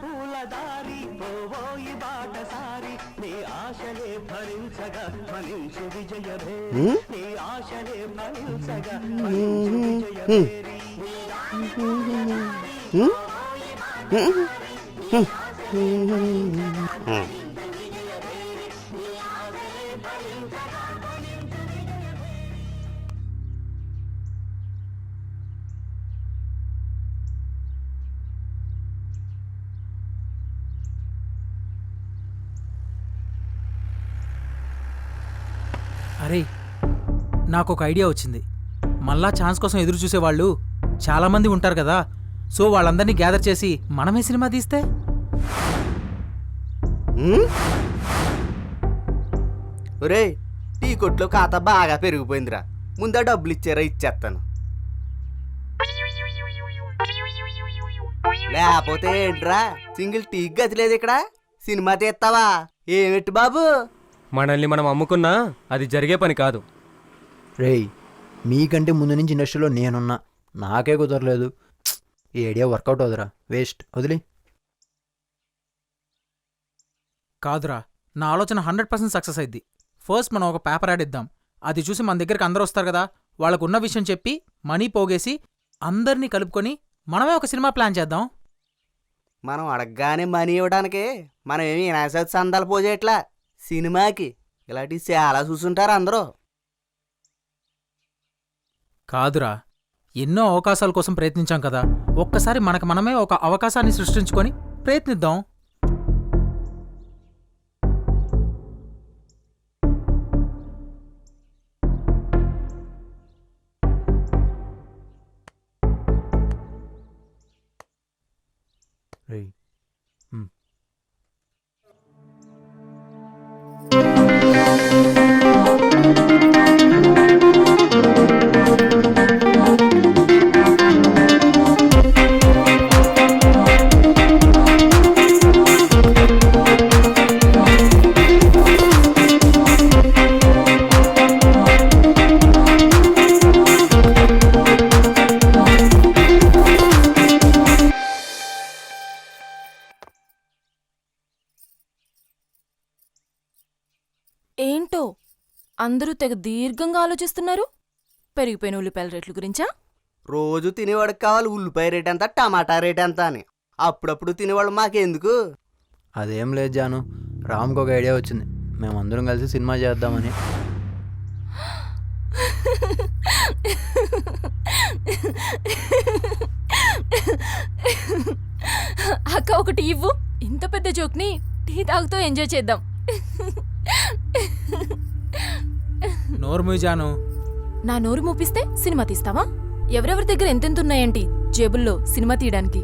పూలదారి పోవోయి బాటసారి నీ ఆశలే భరించగా ఫలించు విజయభేరి నీ ఆశలే భరించగా ఫలించు విజయభేరి అరే నాకు ఒక ఐడియా వచ్చింది. మళ్ళా ఛాన్స్ కోసం ఎదురు చూసేవాళ్ళు చాలామంది ఉంటారు కదా. సో వాళ్ళందరినీ గ్యాదర్ చేసి మనమే సినిమా తీస్తే ఒరే టీ కొట్లో ఖాతా బాగా పెరిగిపోయిందిరా, ముందా డబ్బులు ఇచ్చారా ఇచ్చేస్తాను, లేకపోతే ఏంట్రా సింగిల్ టీ గతి లేదు ఇక్కడ. సినిమా తీస్తావా ఏమిటి బాబు? మనల్ని మనం అమ్ముకున్నా అది జరిగే పని కాదు. రేయ్ మీకంటే ముందు నుంచి ఇండస్ట్రీలో నేనున్నా, నాకే కుదరలేదు. ఈ ఐడియా వర్కౌట్ అవుతురా, వేస్ట్, వదిలి. కాదురా, నా ఆలోచన 100% సక్సెస్ అయింది. ఫస్ట్ మనం ఒక పేపర్ యాడ్ ఇద్దాం. అది చూసి మన దగ్గరికి అందరూ వస్తారు కదా, వాళ్ళకు ఉన్న విషయం చెప్పి మనీ పోగేసి అందరినీ కలుపుకొని మనమే ఒక సినిమా ప్లాన్ చేద్దాం. మనం అడగగానే మనీ ఇవ్వడానికి మనం ఏమి వినాయక సందాలు పోజేయట్లా. సినిమాకి ఇలాంటివి చాలా చూసుంటారు అందరూ. కాదురా, ఎన్నో అవకాశాల కోసం ప్రయత్నించాం కదా, ఒక్కసారి మనకు మనమే ఒక అవకాశాన్ని సృష్టించుకొని ప్రయత్నిద్దాం. రేయ్ ఏంటో అందరూ తెగ దీర్ఘంగా ఆలోచిస్తున్నారు. పెరిగిపోయిన ఉల్లిపాయల రేట్ల గురించా? రోజు తినేవాడికి కావాలి ఉల్లిపాయ రేట్ ఎంత, టమాటా రేట్ ఎంత అని. అప్పుడప్పుడు తినేవాళ్ళు మాకెందుకు? అదేం లేదు జాను, రామ్కి ఒక ఐడియా వచ్చింది. మేమందరం కలిసి సినిమా చేద్దామని. అక్క ఒకటి ఇవ్వు, ఇంత పెద్ద జోక్ని టీ తాగుతూ ఎంజాయ్ చేద్దాం. నోరు మూయజాను. నా నోరు మూపిస్తే సినిమా తీస్తావా? ఎవరెవరి దగ్గర ఎంతెంత ఉన్నాయంటి జేబుల్లో సినిమా తీయడానికి?